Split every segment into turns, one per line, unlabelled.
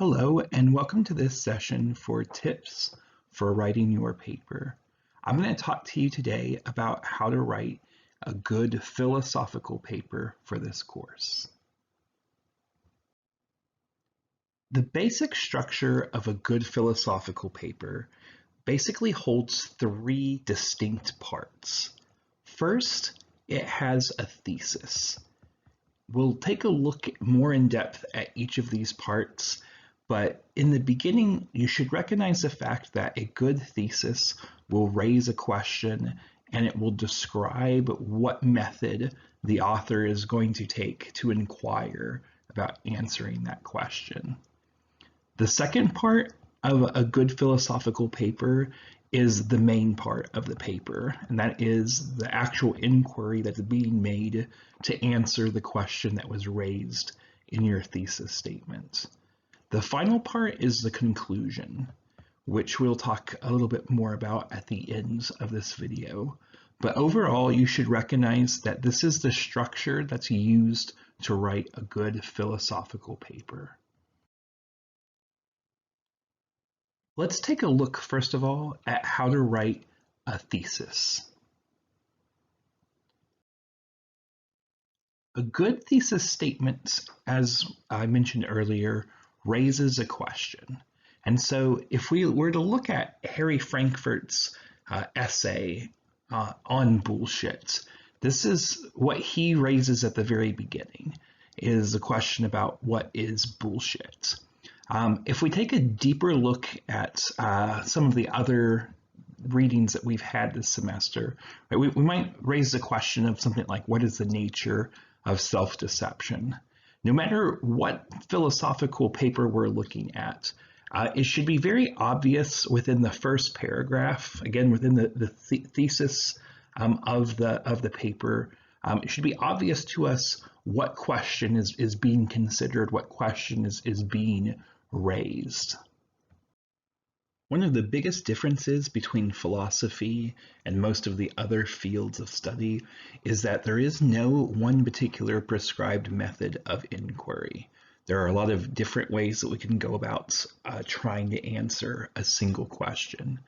Hello, and welcome to this session for tips for writing your paper. I'm going to talk to you today about how to write a good philosophical paper for this course. The basic structure of a good philosophical paper basically holds three distinct parts. First, it has a thesis. We'll take a look more in depth at each of these parts, but in the beginning, you should recognize the fact that a good thesis will raise a question and it will describe what method the author is going to take to inquire about answering that question. The second part of a good philosophical paper is the main part of the paper, and that is the actual inquiry that's being made to answer the question that was raised in your thesis statement. The final part is the conclusion, which we'll talk a little bit more about at the end of this video. But overall, you should recognize that this is the structure that's used to write a good philosophical paper. Let's take a look, first of all, at how to write a thesis. A good thesis statement, as I mentioned earlier, raises a question. And so if we were to look at Harry Frankfurt's essay on bullshit, this is what he raises at the very beginning, is the question about what is bullshit. If we take a deeper look at some of the other readings that we've had this semester, right, we might raise the question of something like, what is the nature of self-deception? No matter what philosophical paper we're looking at, it should be very obvious within the first paragraph, again, within the thesis of the paper, it should be obvious to us what question is being considered, what question is being raised. One of the biggest differences between philosophy and most of the other fields of study is that there is no one particular prescribed method of inquiry. There are a lot of different ways that we can go about trying to answer a single question.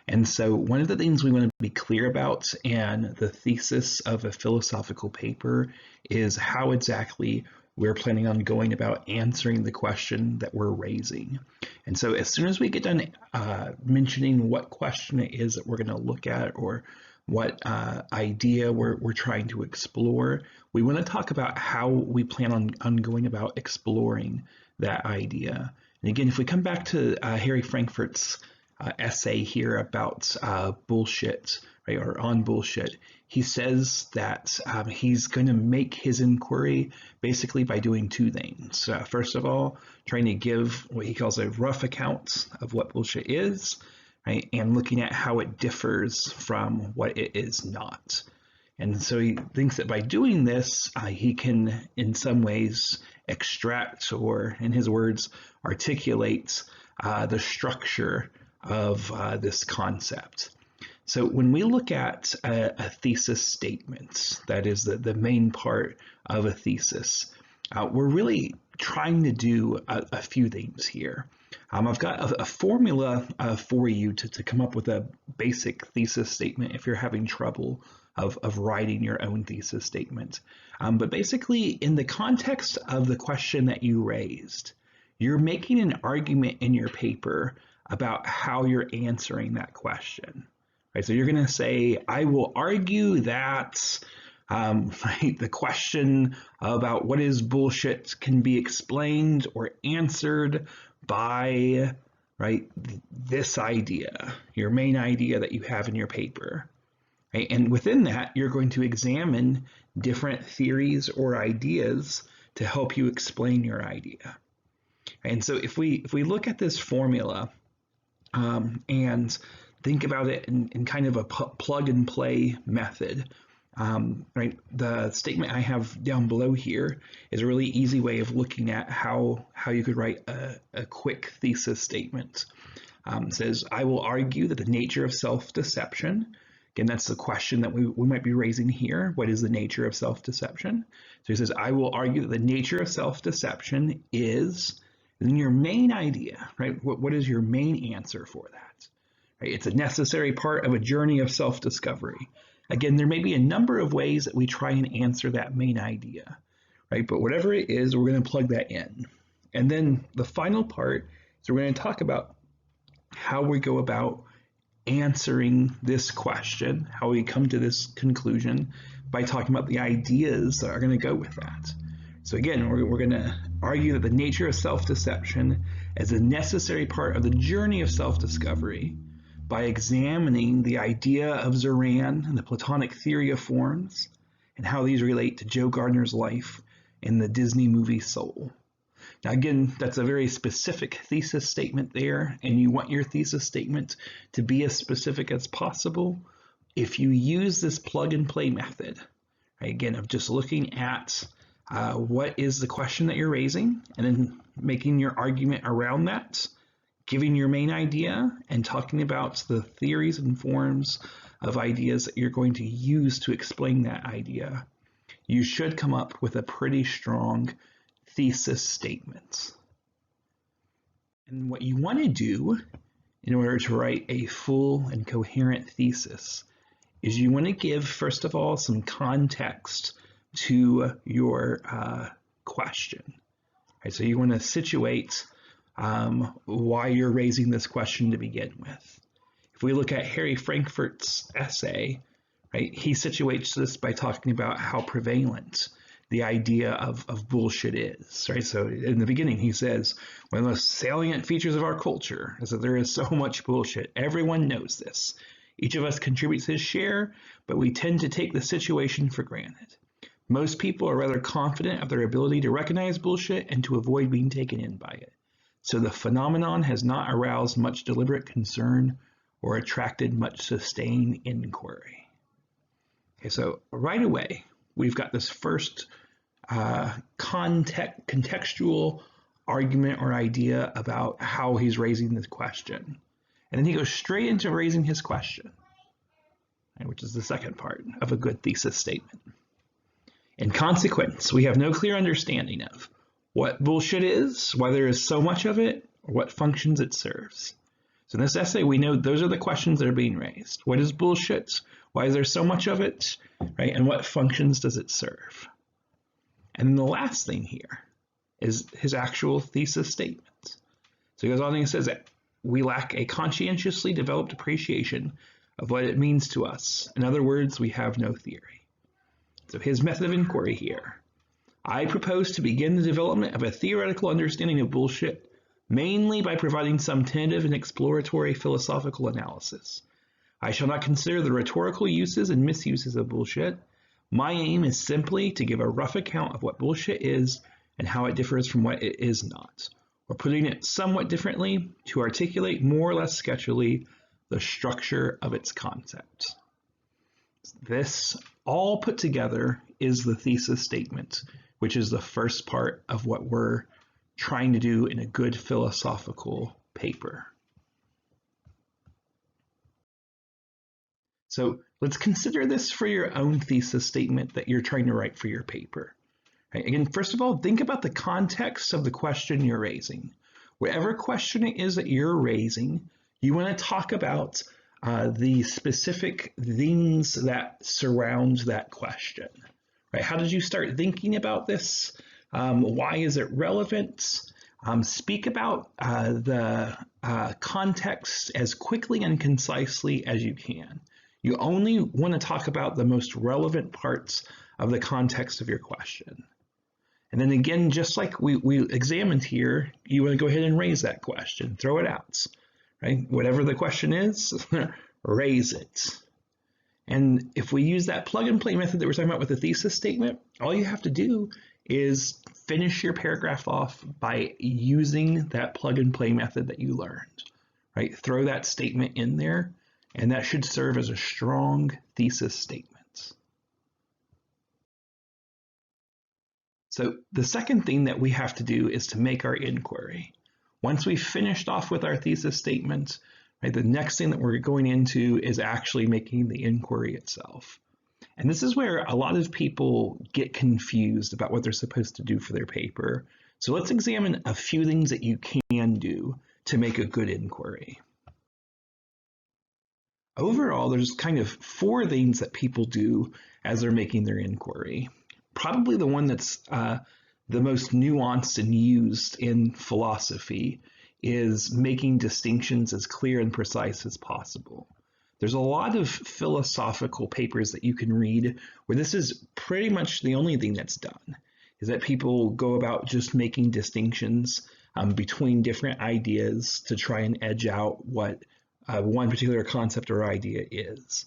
And so one of the things we want to be clear about in the thesis of a philosophical paper is how exactly we're planning on going about answering the question that we're raising. And so as soon as we get done mentioning what question it is that we're going to look at or what idea we're trying to explore, we want to talk about how we plan on going about exploring that idea. And again, if we come back to Harry Frankfurt's essay here about bullshit, right, or on bullshit, he says that he's going to make his inquiry basically by doing two things. First of all, trying to give what he calls a rough account of what bullshit is, right, and looking at how it differs from what it is not. And so he thinks that by doing this, he can, in some ways, extract, or in his words, articulate the structure of this concept. So when we look at a thesis statement, that is the main part of a thesis, we're really trying to do a few things here. I've got a formula for you to come up with a basic thesis statement if you're having trouble of writing your own thesis statement. But basically, in the context of the question that you raised, you're making an argument in your paper about how you're answering that question. Right, so you're going to say, I will argue that right, the question about what is bullshit can be explained or answered by, right, this idea, your main idea that you have in your paper. Right? And within that, you're going to examine different theories or ideas to help you explain your idea. And so if we look at this formula and think about it in kind of a plug and play method, right? The statement I have down below here is a really easy way of looking at how you could write a quick thesis statement. It says, I will argue that the nature of self-deception, again, that's the question that we might be raising here. What is the nature of self-deception? So he says, I will argue that the nature of self-deception is, And then your main idea, right? What is your main answer for that? Right? It's a necessary part of a journey of self-discovery. Again, there may be a number of ways that we try and answer that main idea, right? But whatever it is, we're going to plug that in. And then the final part is we're going to talk about how we go about answering this question, how we come to this conclusion by talking about the ideas that are going to go with that. So again, we're going to argue that the nature of self-deception is a necessary part of the journey of self-discovery by examining the idea of Zoran and the Platonic theory of forms and how these relate to Joe Gardner's life in the Disney movie Soul. Now again, that's a very specific thesis statement there, and you want your thesis statement to be as specific as possible. If you use this plug and play method, right, again, of just looking at what is the question that you're raising and then making your argument around that, giving your main idea and talking about the theories and forms of ideas that you're going to use to explain that idea, you should come up with a pretty strong thesis statement. And what you want to do in order to write a full and coherent thesis is you want to give, first of all, some context to your question. Right, so you want to situate why you're raising this question to begin with. If we look at Harry Frankfurt's essay, right, he situates this by talking about how prevalent the idea of bullshit is, right? So in the beginning, he says, one of the most salient features of our culture is that there is so much bullshit. Everyone knows this. Each of us contributes his share, but we tend to take the situation for granted. Most people are rather confident of their ability to recognize bullshit and to avoid being taken in by it. So the phenomenon has not aroused much deliberate concern or attracted much sustained inquiry. Okay, so right away, we've got this first contextual argument or idea about how he's raising this question. And then he goes straight into raising his question, right, which is the second part of a good thesis statement. In consequence, we have no clear understanding of what bullshit is, why there is so much of it, or what functions it serves. So in this essay, we know those are the questions that are being raised. What is bullshit? Why is there so much of it? Right? And what functions does it serve? And then the last thing here is his actual thesis statement. So he goes on and he says that we lack a conscientiously developed appreciation of what it means to us. In other words, we have no theory. So his method of inquiry here. I propose to begin the development of a theoretical understanding of bullshit, mainly by providing some tentative and exploratory philosophical analysis. I shall not consider the rhetorical uses and misuses of bullshit. My aim is simply to give a rough account of what bullshit is and how it differs from what it is not, or putting it somewhat differently, to articulate more or less sketchily the structure of its concept. This, all put together, is the thesis statement, which is the first part of what we're trying to do in a good philosophical paper. So let's consider this for your own thesis statement that you're trying to write for your paper. Right? Again, first of all, think about the context of the question you're raising. Whatever question it is that you're raising, you want to talk about the specific things that surround that question. Right? How did you start thinking about this? Why is it relevant? Speak about the context as quickly and concisely as you can. You only want to talk about the most relevant parts of the context of your question. And then again, just like we examined here, you want to go ahead and raise that question, throw it out, right? Whatever the question is, raise it. And if we use that plug and play method that we're talking about with the thesis statement, all you have to do is finish your paragraph off by using that plug and play method that you learned, right? Throw that statement in there, and that should serve as a strong thesis statement. So the second thing that we have to do is to make our inquiry. Once we've finished off with our thesis statement, right, the next thing that we're going into is actually making the inquiry itself. And this is where a lot of people get confused about what they're supposed to do for their paper. So let's examine a few things that you can do to make a good inquiry. Overall, there's kind of four things that people do as they're making their inquiry. Probably the one that's the most nuanced and used in philosophy is making distinctions as clear and precise as possible. There's a lot of philosophical papers that you can read where this is pretty much the only thing that's done, is that people go about just making distinctions between different ideas to try and edge out what one particular concept or idea is.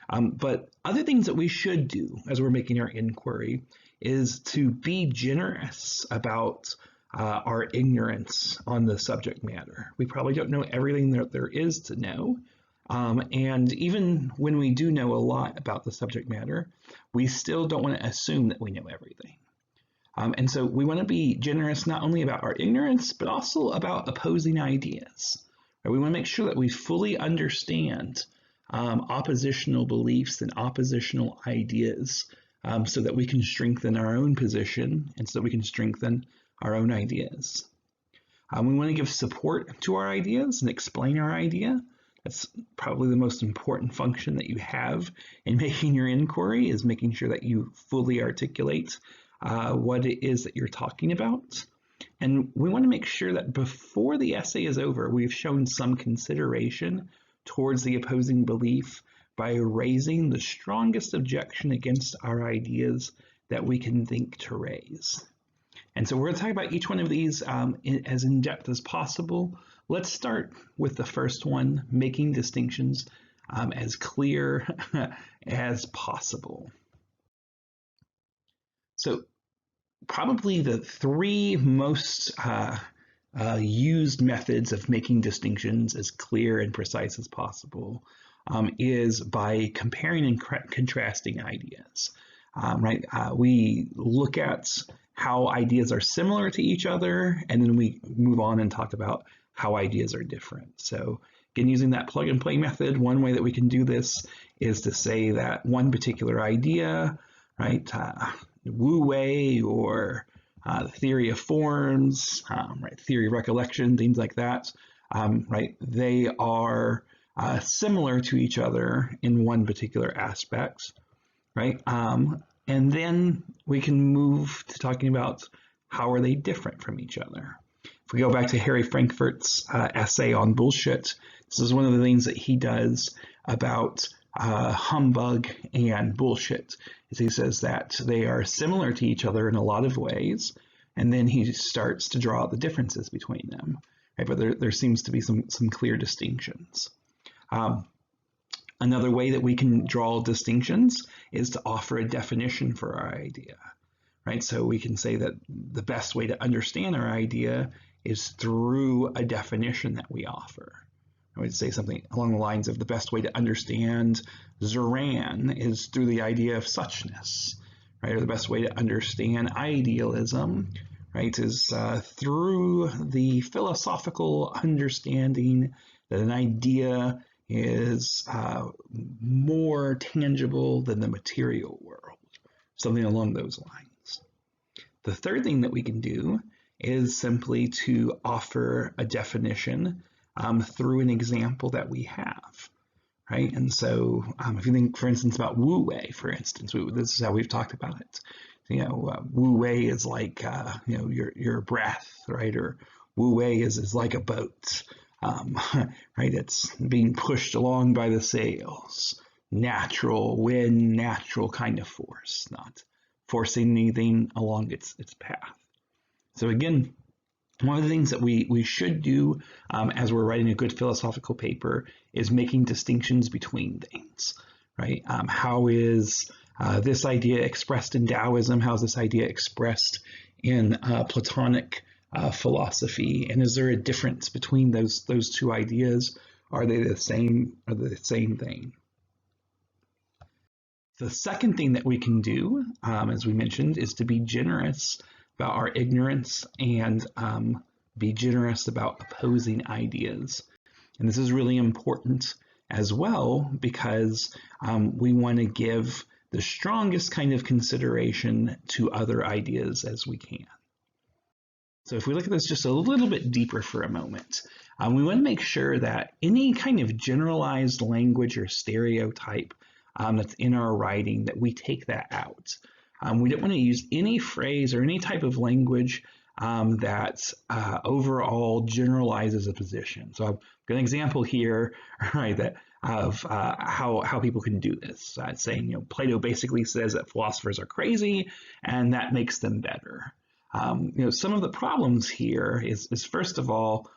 But other things that we should do as we're making our inquiry is to be generous about our ignorance on the subject matter. We probably don't know everything that there is to know. And even when we do know a lot about the subject matter, we still don't want to assume that we know everything. And so we want to be generous not only about our ignorance, but also about opposing ideas. We want to make sure that we fully understand oppositional beliefs and oppositional ideas so that we can strengthen our own position and so that we can strengthen our own ideas. We want to give support to our ideas and explain our idea. That's probably the most important function that you have in making your inquiry, is making sure that you fully articulate what it is that you're talking about. And we want to make sure that before the essay is over, we've shown some consideration towards the opposing belief by raising the strongest objection against our ideas that we can think to raise. And so we're going to talk about each one of these as in depth as possible. Let's start with the first one, making distinctions as clear as possible. So probably the three most used methods of making distinctions as clear and precise as possible is by comparing and contrasting ideas. We look at how ideas are similar to each other, and then we move on and talk about how ideas are different. So again, using that plug and play method, one way that we can do this is to say that one particular idea, right, Wu Wei or the theory of forms, right, theory of recollection, things like that, right, they are similar to each other in one particular aspect, right? And then we can move to talking about how are they different from each other. If we go back to Harry Frankfurt's essay on bullshit, this is one of the things that he does about humbug and bullshit, is he says that they are similar to each other in a lot of ways, and then he starts to draw out the differences between them, right? But there seems to be some clear distinctions. Another way that we can draw distinctions is to offer a definition for our idea, right? So we can say that the best way to understand our idea is through a definition that we offer. I would say something along the lines of the best way to understand Zoran is through the idea of suchness, right? Or the best way to understand idealism, right, is through the philosophical understanding that an idea is more tangible than the material world, something along those lines. The third thing that we can do is simply to offer a definition through an example that we have, right? And so if you think, for instance, about Wu Wei, for instance, this is how we've talked about it. Wu Wei is like, your breath, right? Or Wu Wei is like a boat. Right, it's being pushed along by the sails, natural wind, natural kind of force, not forcing anything along its path. So again, one of the things that we should do as we're writing a good philosophical paper is making distinctions between things, right? How is this idea expressed in Taoism? How is this idea expressed in Platonic philosophy, and is there a difference between those two ideas? Are they the same? Are they the same thing? The second thing that we can do, as we mentioned, is to be generous about our ignorance and be generous about opposing ideas. And this is really important as well because we want to give the strongest kind of consideration to other ideas as we can. So if we look at this just a little bit deeper for a moment, we want to make sure that any kind of generalized language or stereotype that's in our writing, that we take that out. We don't want to use any phrase or any type of language that overall generalizes a position. So I've got an example here, right, that of how people can do this. Saying, Plato basically says that philosophers are crazy, and that makes them better. Some of the problems here is first of all,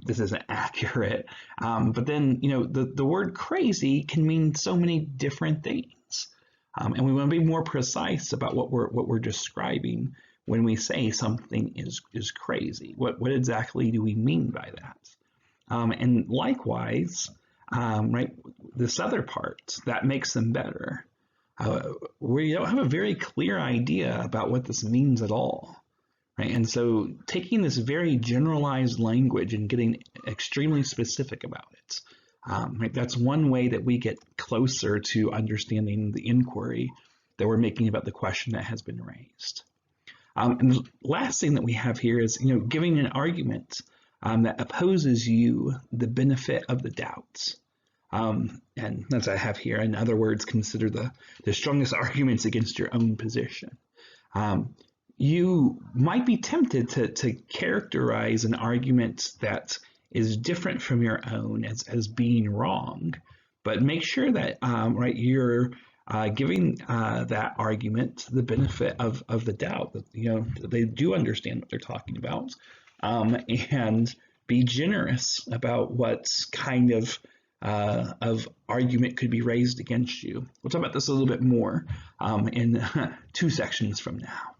this isn't accurate. But then, the word crazy can mean so many different things. And we want to be more precise about what we're describing when we say something is crazy. What exactly do we mean by that? And likewise, right, this other part that makes them better. We don't have a very clear idea about what this means at all. Right? And so taking this very generalized language and getting extremely specific about it, right, that's one way that we get closer to understanding the inquiry that we're making about the question that has been raised. And the last thing that we have here is, giving an argument that opposes you the benefit of the doubt. And as I have here, in other words, consider the strongest arguments against your own position. You might be tempted to characterize an argument that is different from your own as being wrong, but make sure that right, you're giving that argument the benefit of the doubt, that they do understand what they're talking about, and be generous about what kind of argument could be raised against you. We'll talk about this a little bit more in 2 sections from now.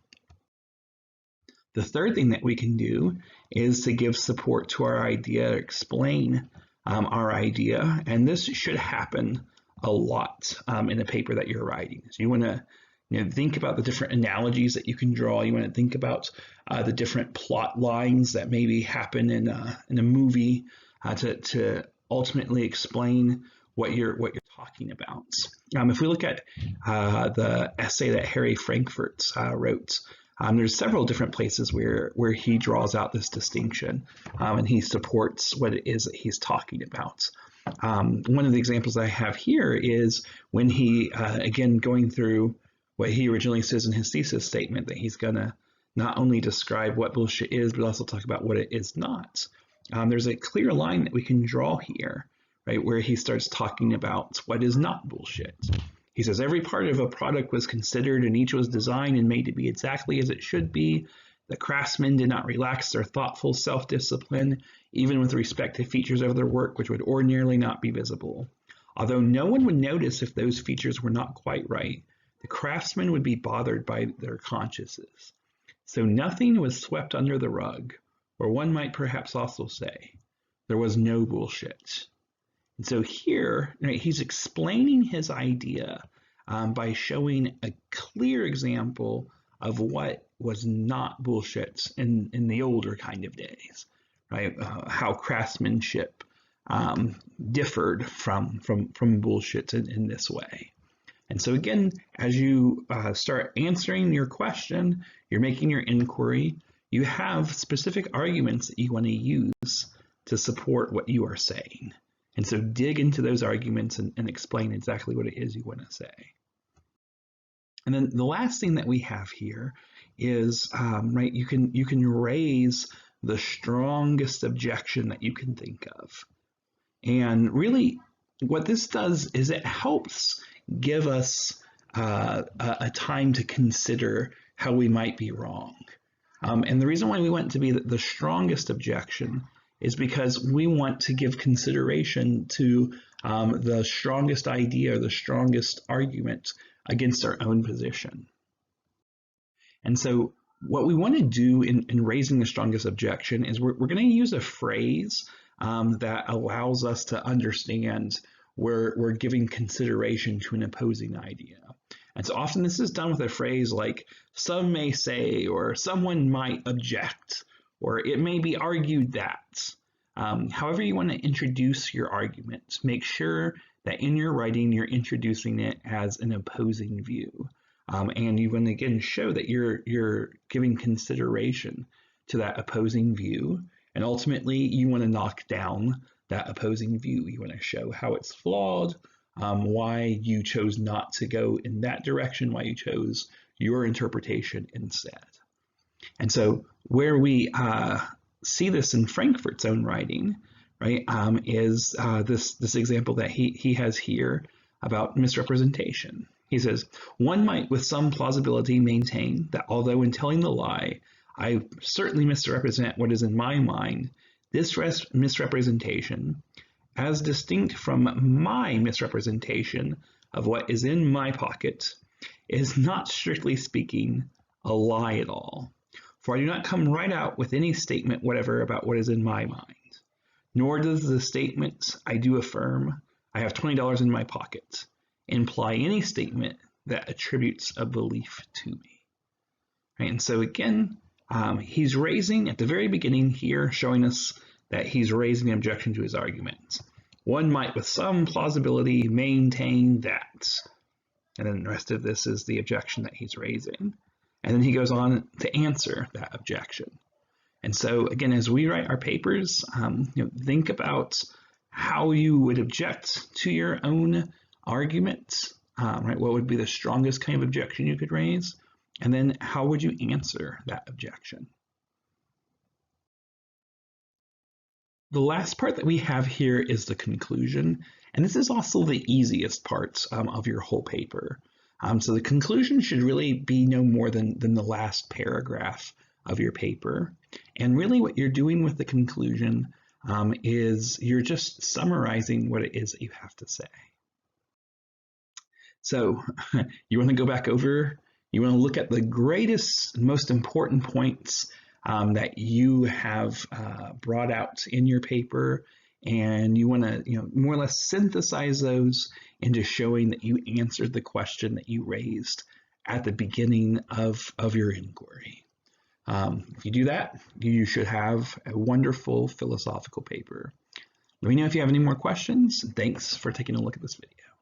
The third thing that we can do is to give support to our idea, explain our idea, and this should happen a lot in a paper that you're writing. So you want to think about the different analogies that you can draw. You want to think about the different plot lines that maybe happen in a movie to ultimately explain what you're talking about. If we look at the essay that Harry Frankfurt wrote, there's several different places where he draws out this distinction, and he supports what it is that he's talking about. One of the examples I have here is when he, again, going through what he originally says in his thesis statement, that he's going to not only describe what bullshit is, but also talk about what it is not. There's a clear line that we can draw here, right, where he starts talking about what is not bullshit. He says, every part of a product was considered and each was designed and made to be exactly as it should be. The craftsmen did not relax their thoughtful self-discipline, even with respect to features of their work which would ordinarily not be visible. Although no one would notice if those features were not quite right, the craftsmen would be bothered by their consciences. So nothing was swept under the rug, or one might perhaps also say, there was no bullshit. And so here, right, he's explaining his idea by showing a clear example of what was not bullshit in the older kind of days, right? How craftsmanship differed from bullshit in this way. And so again, as you start answering your question, you're making your inquiry, you have specific arguments that you want to use to support what you are saying. And so dig into those arguments and explain exactly what it is you want to say. And then the last thing that we have here is, right, you can raise the strongest objection that you can think of. And really what this does is it helps give us a time to consider how we might be wrong. And the reason why we want to be the strongest objection is because we want to give consideration to the strongest idea or the strongest argument against our own position. And so what we want to do in raising the strongest objection is we're going to use a phrase that allows us to understand we're giving consideration to an opposing idea. And so often this is done with a phrase like, some may say, or someone might object, or it may be argued that. However you want to introduce your argument, make sure that in your writing you're introducing it as an opposing view. And you want to again show that you're giving consideration to that opposing view, and ultimately you want to knock down that opposing view. You want to show how it's flawed, why you chose not to go in that direction, why you chose your interpretation instead. And so where we see this in Frankfurt's own writing, right, is this example that he has here about misrepresentation. He says, one might with some plausibility maintain that although in telling the lie, I certainly misrepresent what is in my mind, this misrepresentation, as distinct from my misrepresentation of what is in my pocket, is not strictly speaking a lie at all. For I do not come right out with any statement whatever about what is in my mind, nor does the statement I do affirm, I have $20 in my pocket, imply any statement that attributes a belief to me. Right? And so again, he's raising at the very beginning here, showing us that he's raising an objection to his argument. One might with some plausibility maintain that. And then the rest of this is the objection that he's raising. And then he goes on to answer that objection. And so again, as we write our papers, think about how you would object to your own argument, right? What would be the strongest kind of objection you could raise? And then how would you answer that objection? The last part that we have here is the conclusion, and this is also the easiest part of your whole paper. So the conclusion should really be no more than the last paragraph of your paper. And really what you're doing with the conclusion is you're just summarizing what it is that you have to say. So you want to go back over, you want to look at the greatest, most important points that you have brought out in your paper, and you want to more or less synthesize those into showing that you answered the question that you raised at the beginning of your inquiry. If you do that, you should have a wonderful philosophical paper. Let me know if you have any more questions. Thanks for taking a look at this video.